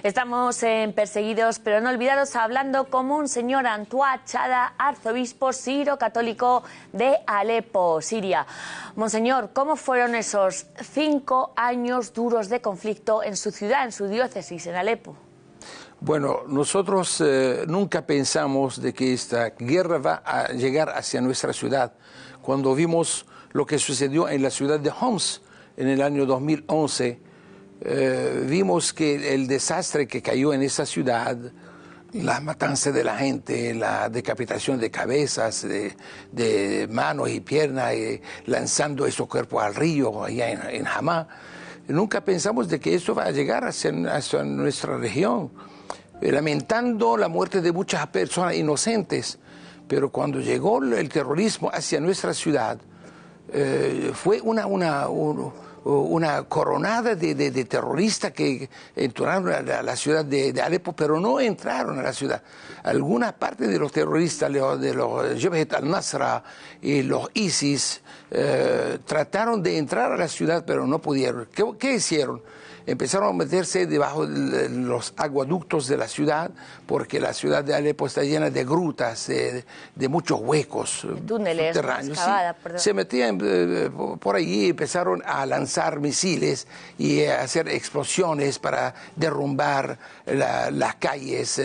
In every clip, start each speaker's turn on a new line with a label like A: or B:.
A: Estamos en Perseguidos pero no olvidados, hablando con Monseñor Antoine Chada, arzobispo siro-católico de Alepo, Siria. Monseñor, ¿cómo fueron esos 5 años duros de conflicto en su ciudad, en su diócesis, en Alepo?
B: Bueno, nosotros nunca pensamos de que esta guerra va a llegar hacia nuestra ciudad. Cuando vimos lo que sucedió en la ciudad de Homs en el año 2011, vimos que el desastre que cayó en esa ciudad, la matanza de la gente, la decapitación de cabezas, de manos y piernas, lanzando esos cuerpos al río allá en Hamá, nunca pensamos de que eso va a llegar hacia nuestra región, lamentando la muerte de muchas personas inocentes. Pero cuando llegó el terrorismo hacia nuestra ciudad, fue una coronada de terroristas que entraron a la ciudad de Alepo, pero no entraron a la ciudad. Alguna parte de los terroristas, de los Jabhat al-Nusra y los ISIS, trataron de entrar a la ciudad, pero no pudieron. ¿Qué hicieron? Empezaron a meterse debajo de los aguaductos de la ciudad, porque la ciudad de Alepo está llena de grutas, de muchos huecos
A: túneles,
B: subterráneos.
A: excavada,
B: sí, se metían por allí y empezaron a lanzar misiles y a hacer explosiones para derrumbar las calles,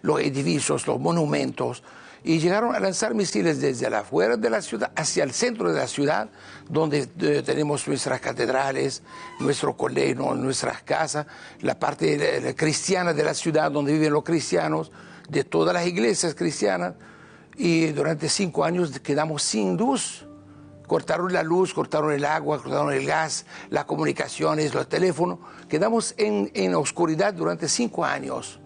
B: los edificios, los monumentos. Y llegaron a lanzar misiles desde la afuera de la ciudad hacia el centro de la ciudad, donde tenemos nuestras catedrales, nuestro colegio, nuestras casas, la parte cristiana de la ciudad donde viven los cristianos, de todas las iglesias cristianas. Y durante 5 años quedamos sin luz. Cortaron la luz, cortaron el agua, cortaron el gas, las comunicaciones, los teléfonos. Quedamos en oscuridad durante 5 años.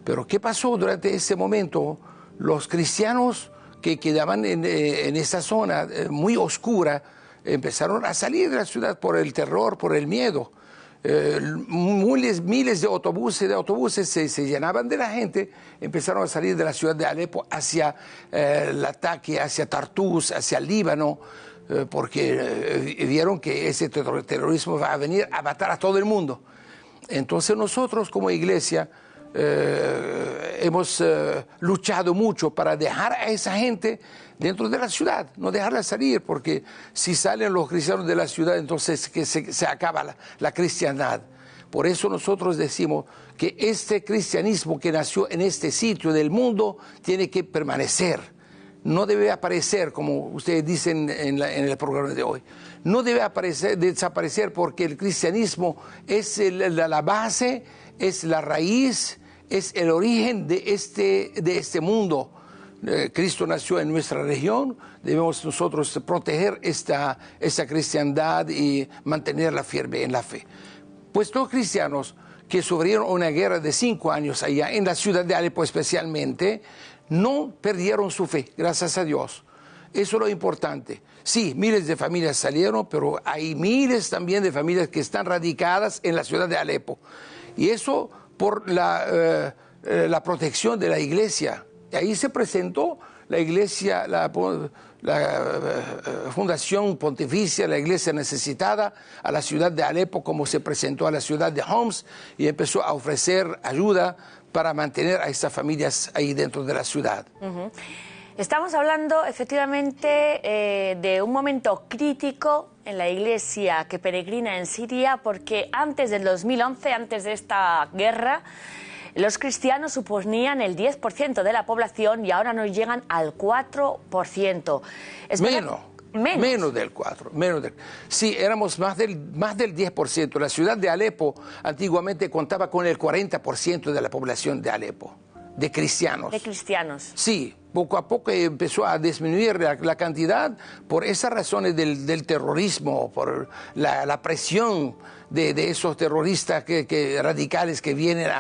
B: Pero ¿qué pasó durante ese momento? Los cristianos que quedaban en esa zona muy oscura empezaron a salir de la ciudad por el terror, por el miedo. Miles de autobuses se llenaban de la gente, empezaron a salir de la ciudad de Alepo hacia el ataque, hacia Tartus, hacia el Líbano, porque vieron que ese terrorismo va a venir a matar a todo el mundo. Entonces nosotros como iglesia hemos luchado mucho para dejar a esa gente dentro de la ciudad, no dejarla salir, porque si salen los cristianos de la ciudad, entonces que se acaba la cristiandad. Por eso nosotros decimos que este cristianismo que nació en este sitio del mundo tiene que permanecer. No debe aparecer, como ustedes dicen en el programa de hoy. No debe desaparecer, porque el cristianismo es la base, es la raíz, es el origen de este mundo. Cristo nació en nuestra región, debemos nosotros proteger esta cristiandad y mantenerla firme en la fe. Pues los cristianos que sufrieron una guerra de 5 años allá en la ciudad de Alepo especialmente, no perdieron su fe, gracias a Dios. Eso es lo importante. Sí, miles de familias salieron, pero hay miles también de familias que están radicadas en la ciudad de Alepo. Y eso por la protección de la iglesia. Y ahí se presentó la iglesia, la Fundación Pontificia, la iglesia necesitada, a la ciudad de Alepo, como se presentó a la ciudad de Homs, y empezó a ofrecer ayuda para mantener a estas familias ahí dentro de la ciudad.
A: Estamos hablando efectivamente de un momento crítico en la iglesia que peregrina en Siria, porque antes del 2011, antes de esta guerra, los cristianos suponían el 10% de la población y ahora nos llegan al 4%.
B: Menos del 4. Sí, éramos más del 10%. La ciudad de Alepo antiguamente contaba con el 40% de la población de Alepo, de cristianos.
A: De cristianos.
B: Sí, poco a poco empezó a disminuir la cantidad por esas razones del terrorismo, por la presión de esos terroristas radicales que vienen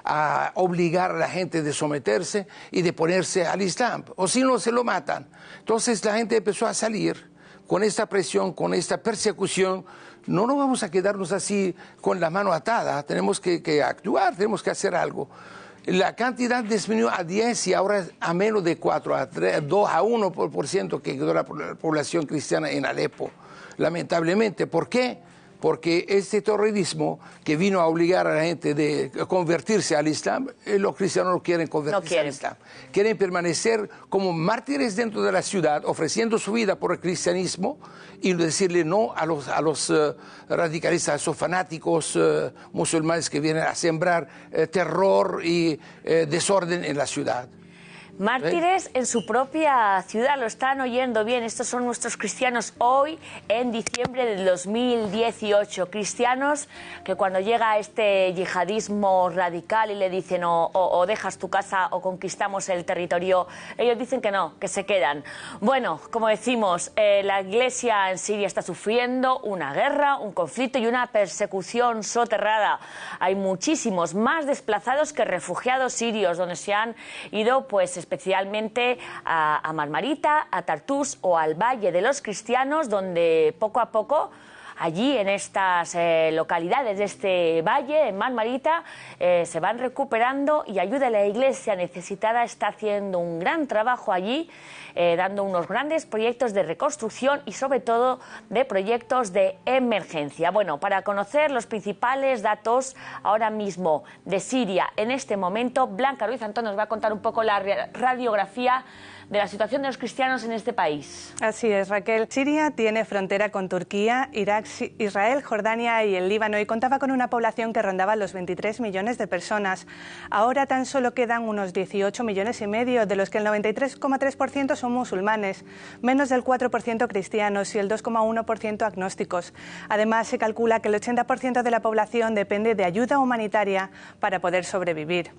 B: a obligar a la gente de someterse y de ponerse al Islam, o si no se lo matan. Entonces la gente empezó a salir con esta presión, con esta persecución. No nos vamos a quedarnos así con la mano atada, tenemos que actuar, tenemos que hacer algo. La cantidad disminuyó a 10 y ahora a menos de 4, a 2 a 1% que quedó la población cristiana en Alepo, lamentablemente. ¿Por qué? porque este terrorismo que vino a obligar a la gente de convertirse al Islam, los cristianos no quieren convertirse al Islam. Quieren permanecer como mártires dentro de la ciudad, ofreciendo su vida por el cristianismo y decirle no a los radicalistas, a esos fanáticos musulmanes que vienen a sembrar terror y desorden en la ciudad.
A: Mártires en su propia ciudad, lo están oyendo bien. Estos son nuestros cristianos hoy, en diciembre del 2018. Cristianos que cuando llega este yihadismo radical y le dicen o dejas tu casa o conquistamos el territorio, ellos dicen que no, que se quedan. Bueno, como decimos, la Iglesia en Siria está sufriendo una guerra, un conflicto y una persecución soterrada. Hay muchísimos más desplazados que refugiados sirios, donde se han ido pues especialmente a Marmarita, a Tartus o al Valle de los Cristianos, donde poco a poco allí en estas localidades de este valle, en Marmarita, se van recuperando y ayuda a la Iglesia necesitada. Está haciendo un gran trabajo allí, dando unos grandes proyectos de reconstrucción y sobre todo de proyectos de emergencia. Bueno, para conocer los principales datos ahora mismo de Siria en este momento, Blanca Ruiz Antón nos va a contar un poco la radiografía de la situación de los cristianos en este país.
C: Así es, Raquel. Siria tiene frontera con Turquía, Irak, Israel, Jordania y el Líbano y contaba con una población que rondaba los 23 millones de personas. Ahora tan solo quedan unos 18 millones y medio, de los que el 93,3% son musulmanes, menos del 4% cristianos y el 2,1% agnósticos. Además, se calcula que el 80% de la población depende de ayuda humanitaria para poder sobrevivir.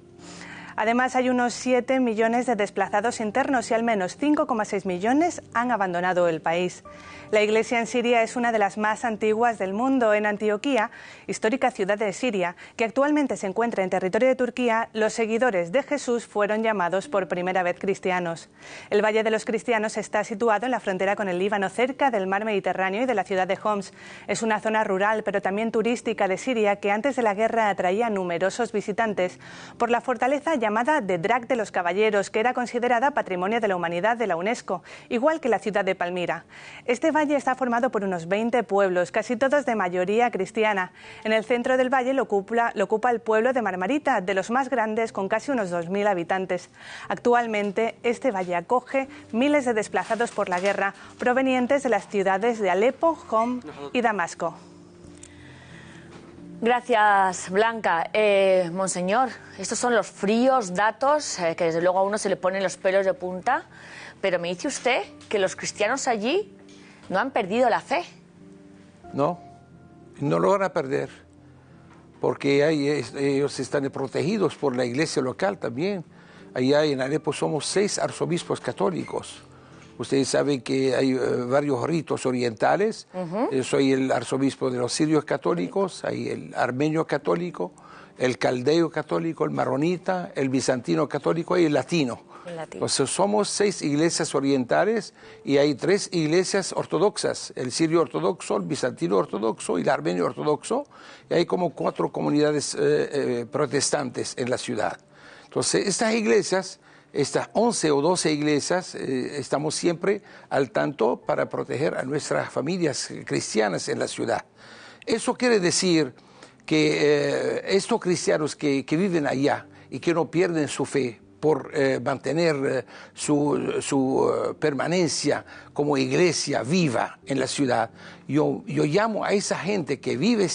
C: Además, hay unos 7 millones de desplazados internos y al menos 5,6 millones han abandonado el país. La Iglesia en Siria es una de las más antiguas del mundo. En Antioquía, histórica ciudad de Siria, que actualmente se encuentra en territorio de Turquía, los seguidores de Jesús fueron llamados por primera vez cristianos. El Valle de los Cristianos está situado en la frontera con el Líbano, cerca del mar Mediterráneo y de la ciudad de Homs. Es una zona rural, pero también turística de Siria, que antes de la guerra atraía a numerosos visitantes por la fortaleza llamada de Drac de los Caballeros, que era considerada Patrimonio de la Humanidad de la UNESCO, igual que la ciudad de Palmira. Este valle está formado por unos 20 pueblos, casi todos de mayoría cristiana. En el centro del valle lo ocupa el pueblo de Marmarita, de los más grandes, con casi unos 2.000 habitantes. Actualmente, este valle acoge miles de desplazados por la guerra, provenientes de las ciudades de Alepo, Homs y Damasco.
A: Gracias, Blanca. Monseñor, estos son los fríos datos que desde luego a uno se le ponen los pelos de punta, pero me dice usted que los cristianos allí no han perdido la fe.
B: No, no lo van a perder, porque ellos están protegidos por la iglesia local también. Allá en Alepo somos 6 arzobispos católicos. Ustedes saben que hay varios ritos orientales. Yo soy el arzobispo de los sirios católicos, hay el armenio católico, el caldeo católico, el maronita, el bizantino católico y el latino. Entonces somos 6 iglesias orientales y hay 3 iglesias ortodoxas, el sirio ortodoxo, el bizantino ortodoxo y el armenio ortodoxo, y hay como 4 comunidades protestantes en la ciudad. Entonces estas iglesias, estas 11 o 12 iglesias, estamos siempre al tanto para proteger a nuestras familias cristianas en la ciudad. Eso quiere decir que estos cristianos que viven allá y que no pierden su fe por mantener su permanencia como iglesia viva en la ciudad, yo llamo a esa gente que vive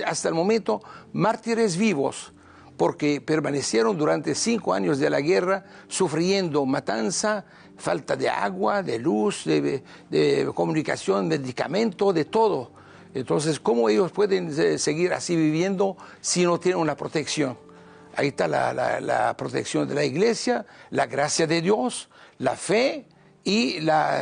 B: hasta el momento mártires vivos, porque permanecieron durante 5 años de la guerra sufriendo matanza, falta de agua, de luz, de comunicación, medicamento, de todo. Entonces, ¿cómo ellos pueden seguir así viviendo si no tienen una protección? Ahí está la protección de la iglesia, la gracia de Dios, la fe y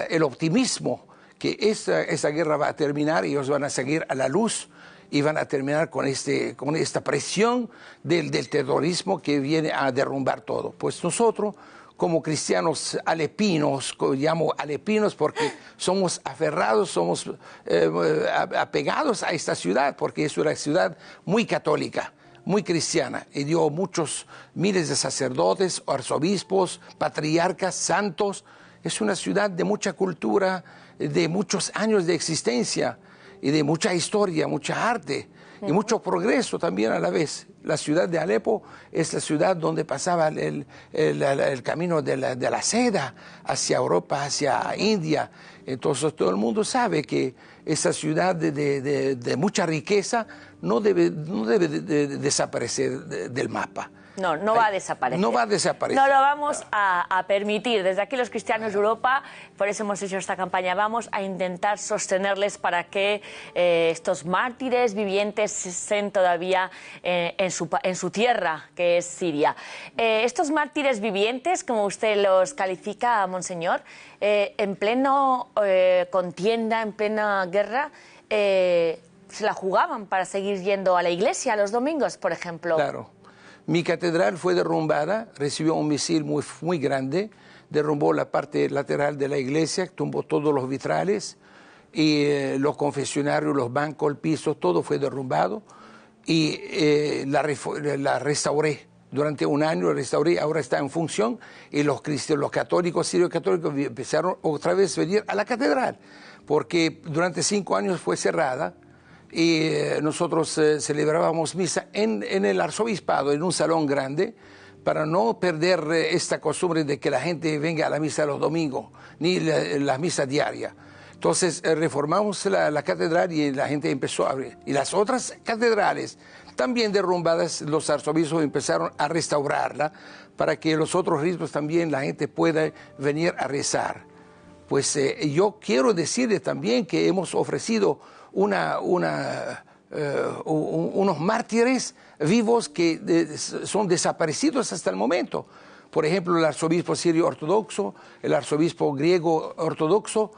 B: el optimismo que esta guerra va a terminar y ellos van a seguir a la luz y van a terminar con esta presión del terrorismo que viene a derrumbar todo. Pues nosotros, como cristianos alepinos, llamo alepinos porque somos aferrados, somos apegados a esta ciudad, porque es una ciudad muy católica, muy cristiana, y dio miles de sacerdotes, arzobispos, patriarcas, santos. Es una ciudad de mucha cultura, de muchos años de existencia. y de mucha historia, mucha arte y mucho progreso también a la vez. La ciudad de Alepo es la ciudad donde pasaba el camino de la seda hacia Europa, hacia India. Entonces todo el mundo sabe que esa ciudad de mucha riqueza no debe desaparecer del mapa.
A: No, no va a desaparecer.
B: No va a desaparecer.
A: No lo vamos a permitir. Desde aquí los cristianos de Europa, por eso hemos hecho esta campaña, vamos a intentar sostenerles para que estos mártires vivientes estén todavía en su tierra, que es Siria. Estos mártires vivientes, como usted los califica, monseñor, en pleno contienda, en plena guerra, se la jugaban para seguir yendo a la iglesia los domingos, por ejemplo.
B: Claro. Mi catedral fue derrumbada, recibió un misil muy grande, derrumbó la parte lateral de la iglesia, tumbó todos los vitrales y los confesionarios, los bancos, el piso, todo fue derrumbado y la restauré. Durante un año la restauré, ahora está en función y los cristianos, los católicos, sirios católicos empezaron otra vez a venir a la catedral porque durante 5 años fue cerrada. Y nosotros celebrábamos misa en el arzobispado, en un salón grande, para no perder esta costumbre de que la gente venga a la misa los domingos, ni la misa diaria. Entonces reformamos la catedral y la gente empezó a abrir. Y las otras catedrales, también derrumbadas, los arzobispos empezaron a restaurarla para que los otros ritos también la gente pueda venir a rezar. Pues yo quiero decirles también que hemos ofrecido unos mártires vivos que son desaparecidos hasta el momento. Por ejemplo, el arzobispo sirio ortodoxo, el arzobispo griego ortodoxo,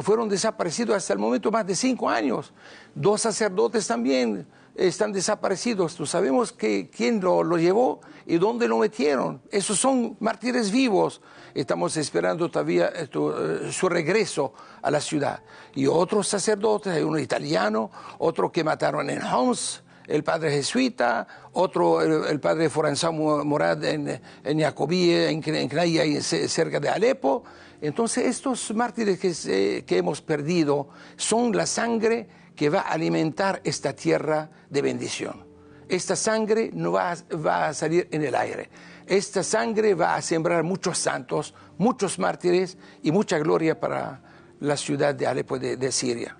B: fueron desaparecidos hasta el momento más de 5 años. 2 sacerdotes también están desaparecidos. No sabemos quién lo llevó y dónde lo metieron. Esos son mártires vivos. Estamos esperando todavía su regreso a la ciudad. Y otros sacerdotes, hay uno italiano, otro que mataron en Homs, el padre jesuita, otro el padre Foranzá Morad en Jacobí, en Knaya, cerca de Alepo. Entonces estos mártires que hemos perdido son la sangre que va a alimentar esta tierra de bendición. Esta sangre no va a salir en el aire. Esta sangre va a sembrar muchos santos, muchos mártires y mucha gloria para la ciudad de Alepo de Siria.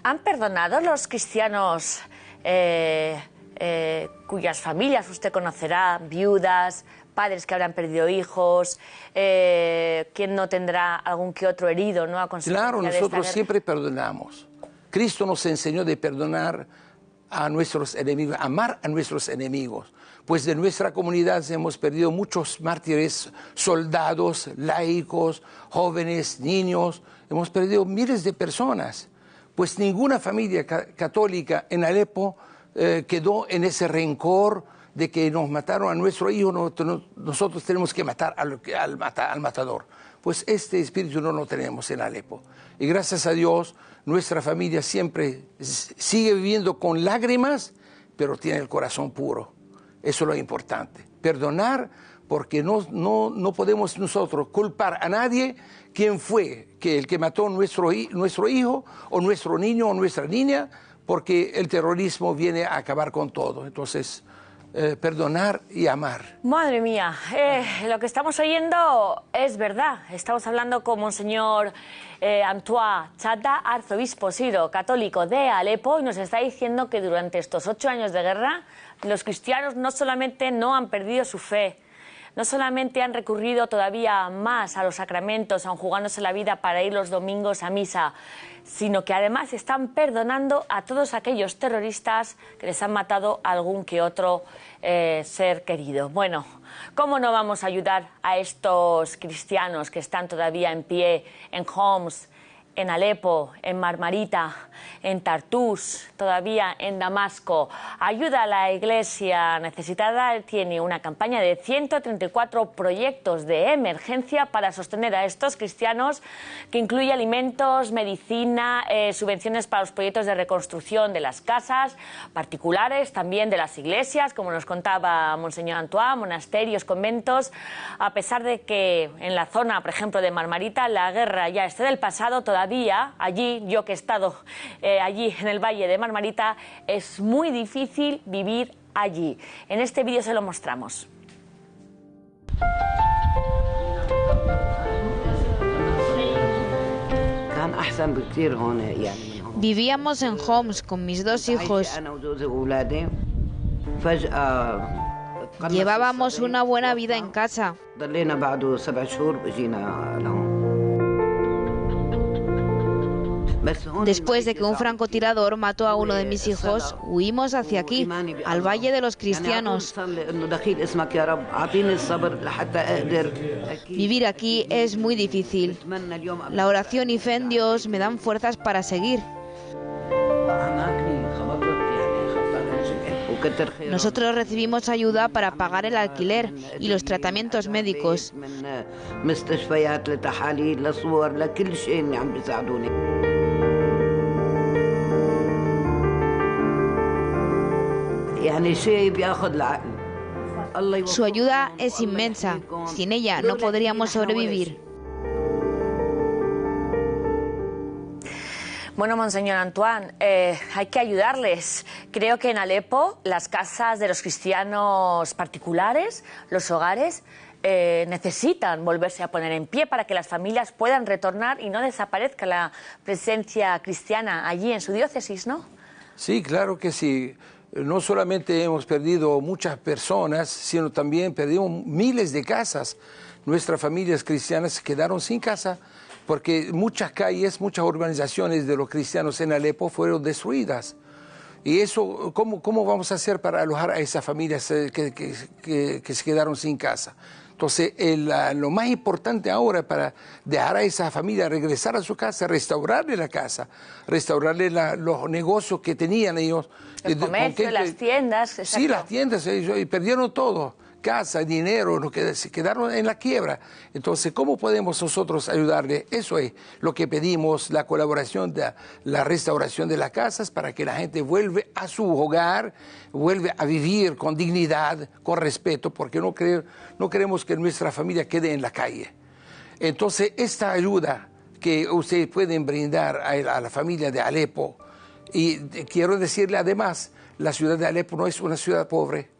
A: ¿Han perdonado los cristianos cuyas familias usted conocerá, viudas, padres que habrán perdido hijos, quien no tendrá algún que otro herido, ¿no?
B: Claro, nosotros siempre perdonamos. Cristo nos enseñó de perdonar a nuestros enemigos, amar a nuestros enemigos. Pues de nuestra comunidad hemos perdido muchos mártires, soldados, laicos, jóvenes, niños. Hemos perdido miles de personas. Pues ninguna familia católica en Alepo quedó en ese rencor de que nos mataron a nuestro hijo, nosotros tenemos que matar al matador. Pues este espíritu no lo tenemos en Alepo. Y gracias a Dios, nuestra familia siempre sigue viviendo con lágrimas, pero tiene el corazón puro. Eso es lo importante. Perdonar, porque no podemos nosotros culpar a nadie quién fue el que mató a nuestro hijo, o nuestro niño, o nuestra niña, porque el terrorismo viene a acabar con todo. Entonces, perdonar y amar.
A: Madre mía, lo que estamos oyendo es verdad. Estamos hablando con Monseñor Antoine Chata, arzobispo sirio católico de Alepo, y nos está diciendo que durante estos 8 años de guerra los cristianos no solamente no han perdido su fe, no solamente han recurrido todavía más a los sacramentos, aun jugándose la vida para ir los domingos a misa, sino que además están perdonando a todos aquellos terroristas que les han matado a algún que otro ser querido. Bueno, ¿cómo no vamos a ayudar a estos cristianos que están todavía en pie en Homs, en Alepo, en Marmarita, en Tartus, todavía en Damasco? Ayuda a la Iglesia necesitada. Él tiene una campaña de 134 proyectos de emergencia para sostener a estos cristianos, que incluye alimentos, medicina, subvenciones para los proyectos de reconstrucción de las casas particulares, también de las iglesias, como nos contaba Monseñor Antoine, monasterios, conventos. A pesar de que en la zona, por ejemplo, de Marmarita, la guerra ya esté del pasado, todavía cada día allí, yo que he estado allí en el Valle de Marmarita, es muy difícil vivir allí. En este vídeo se lo mostramos.
D: Vivíamos en Homs con mis 2 hijos. Llevábamos una buena vida en casa. Después de que un francotirador mató a uno de mis hijos, huimos hacia aquí, al Valle de los Cristianos. Vivir aquí es muy difícil. La oración y fe en Dios me dan fuerzas para seguir. Nosotros recibimos ayuda para pagar el alquiler y los tratamientos médicos. Su ayuda es inmensa. Sin ella no podríamos sobrevivir.
A: Bueno, Monseñor Antoine, hay que ayudarles. Creo que en Alepo las casas de los cristianos particulares, los hogares, necesitan volverse a poner en pie para que las familias puedan retornar y no desaparezca la presencia cristiana allí en su diócesis, ¿no?
B: Sí, claro que sí. No solamente hemos perdido muchas personas, sino también perdimos miles de casas. Nuestras familias cristianas quedaron sin casa porque muchas calles, muchas urbanizaciones de los cristianos en Alepo fueron destruidas. Y eso, ¿cómo vamos a hacer para alojar a esas familias que se quedaron sin casa? Entonces, lo más importante ahora para dejar a esa familia regresar a su casa, restaurarle la casa, restaurarle los negocios que tenían ellos.
A: El comercio, las tiendas. Exacto.
B: Sí, las tiendas, y perdieron todo. Casa, dinero, se quedaron en la quiebra. Entonces, ¿cómo podemos nosotros ayudarle? Eso es lo que pedimos, la colaboración, la restauración de las casas para que la gente vuelva a su hogar, vuelva a vivir con dignidad, con respeto, porque no queremos que nuestra familia quede en la calle. Entonces, esta ayuda que ustedes pueden brindar a la familia de Alepo, y quiero decirle además, la ciudad de Alepo no es una ciudad pobre.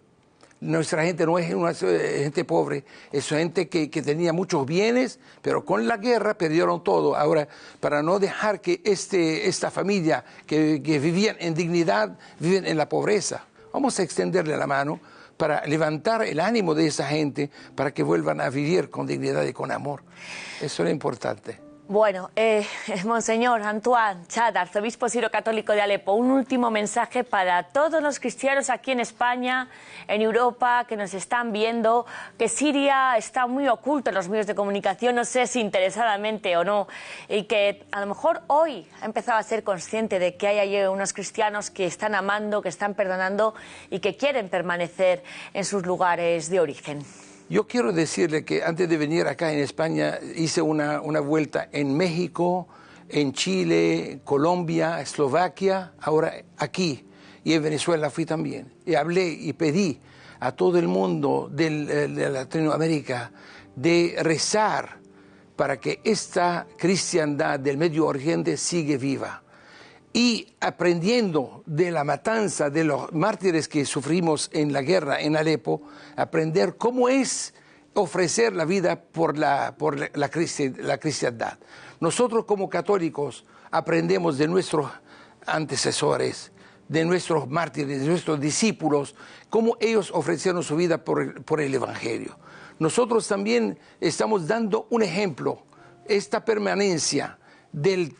B: Nuestra gente no es una gente pobre, es gente que tenía muchos bienes, pero con la guerra perdieron todo. Ahora, para no dejar que esta familia que vivían en dignidad, viven en la pobreza, vamos a extenderle la mano para levantar el ánimo de esa gente, para que vuelvan a vivir con dignidad y con amor. Eso es lo importante.
A: Bueno, Monseñor Antoine Chad, arzobispo sirio-católico de Alepo, un último mensaje para todos los cristianos aquí en España, en Europa, que nos están viendo, que Siria está muy oculto en los medios de comunicación, no sé si interesadamente o no, y que a lo mejor hoy ha empezado a ser consciente de que hay allí unos cristianos que están amando, que están perdonando y que quieren permanecer en sus lugares de origen.
B: Yo quiero decirle que antes de venir acá en España hice una vuelta en México, en Chile, Colombia, Eslovaquia, ahora aquí, y en Venezuela fui también. Y hablé y pedí a todo el mundo de Latinoamérica de rezar para que esta cristiandad del Medio Oriente siga viva. Y aprendiendo de la matanza de los mártires que sufrimos en la guerra en Alepo, aprender cómo es ofrecer la vida por la cristiandad. Nosotros como católicos aprendemos de nuestros antecesores, de nuestros mártires, de nuestros discípulos, cómo ellos ofrecieron su vida por el Evangelio. Nosotros también estamos dando un ejemplo, esta permanencia de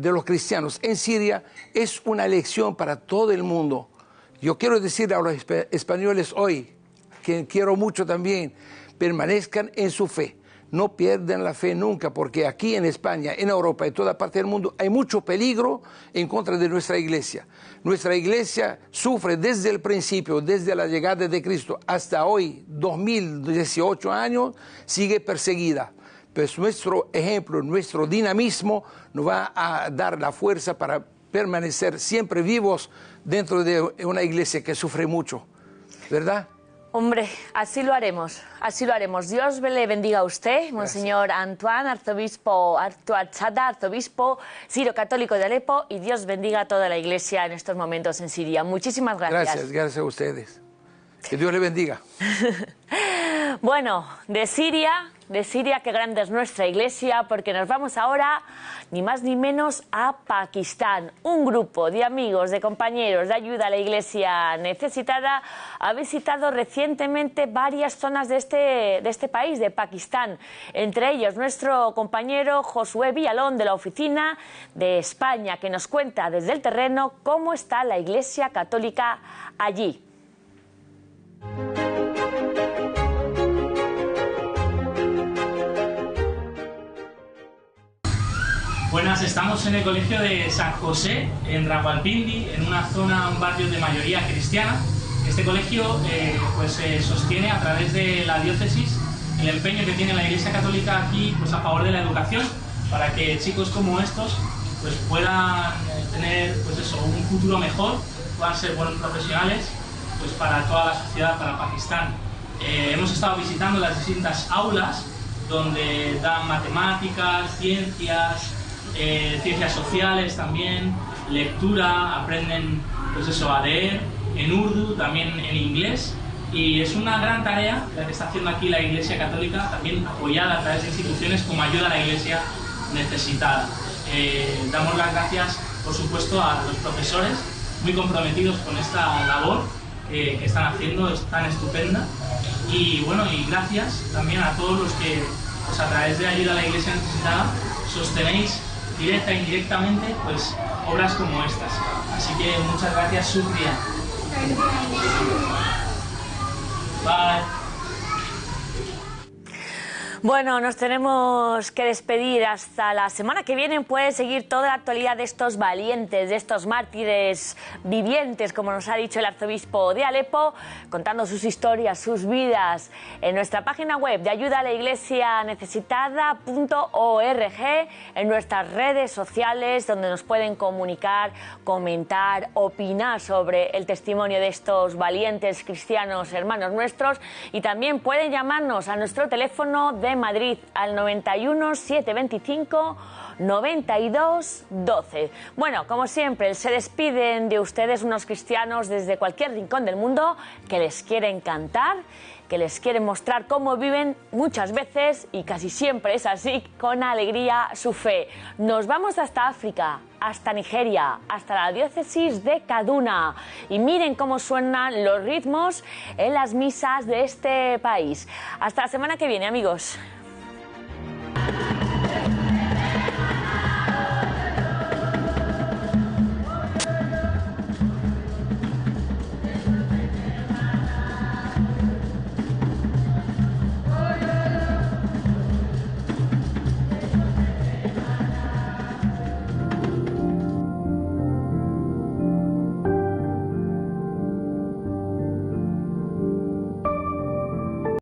B: los cristianos en Siria es una lección para todo el mundo. Yo quiero decirle a los españoles hoy, que quiero mucho también, permanezcan en su fe. No pierdan la fe nunca, porque aquí en España, en Europa, en toda parte del mundo, hay mucho peligro en contra de nuestra iglesia. Nuestra iglesia sufre desde el principio, desde la llegada de Cristo hasta hoy, 2018 años, sigue perseguida. Pues nuestro ejemplo, nuestro dinamismo nos va a dar la fuerza para permanecer siempre vivos dentro de una iglesia que sufre mucho, ¿verdad?
A: Hombre, así lo haremos, así lo haremos. Dios le bendiga a usted, Monseñor Antoine, arzobispo Artuachata, arzobispo sirio-católico de Alepo, y Dios bendiga a toda la Iglesia en estos momentos en Siria. Muchísimas gracias.
B: Gracias a ustedes. Que Dios le bendiga.
A: Bueno, de Siria, qué grande es nuestra Iglesia, porque nos vamos ahora, ni más ni menos, a Pakistán. Un grupo de amigos, de compañeros de ayuda a la Iglesia necesitada ha visitado recientemente varias zonas de este país, de Pakistán. Entre ellos, nuestro compañero Josué Villalón, de la Oficina de España, que nos cuenta desde el terreno cómo está la Iglesia Católica allí.
E: Buenas, estamos en el colegio de San José, en Rawalpindi, en una zona, un barrio de mayoría cristiana. Este colegio sostiene a través de la diócesis el empeño que tiene la Iglesia Católica aquí a favor de la educación, para que chicos como estos puedan tener un futuro mejor, puedan ser buenos profesionales para toda la sociedad, para Pakistán. Hemos estado visitando las distintas aulas donde dan matemáticas, ciencias, ciencias sociales también, lectura, aprenden a leer en urdu, también en inglés, y es una gran tarea la que está haciendo aquí la Iglesia Católica, también apoyada a través de instituciones como Ayuda a la Iglesia Necesitada. Damos las gracias, por supuesto, a los profesores muy comprometidos con esta labor que están haciendo, es tan estupenda, y gracias también a todos los que a través de Ayuda a la Iglesia Necesitada sostenéis directa e indirectamente obras como estas. Así que muchas gracias, Sukriya. Bye.
A: Bueno, nos tenemos que despedir hasta la semana que viene. Pueden seguir toda la actualidad de estos valientes, de estos mártires vivientes, como nos ha dicho el arzobispo de Alepo, contando sus historias, sus vidas, en nuestra página web de ayuda a la iglesia necesitada.org, en nuestras redes sociales, donde nos pueden comunicar, comentar, opinar sobre el testimonio de estos valientes cristianos hermanos nuestros, y también pueden llamarnos a nuestro teléfono de Madrid al 91 725 92 12. Bueno, como siempre, se despiden de ustedes unos cristianos desde cualquier rincón del mundo que les quieren cantar, que les quieren mostrar cómo viven muchas veces, y casi siempre es así, con alegría su fe. Nos vamos hasta África, hasta Nigeria, hasta la diócesis de Kaduna, y miren cómo suenan los ritmos en las misas de este país. Hasta la semana que viene, amigos.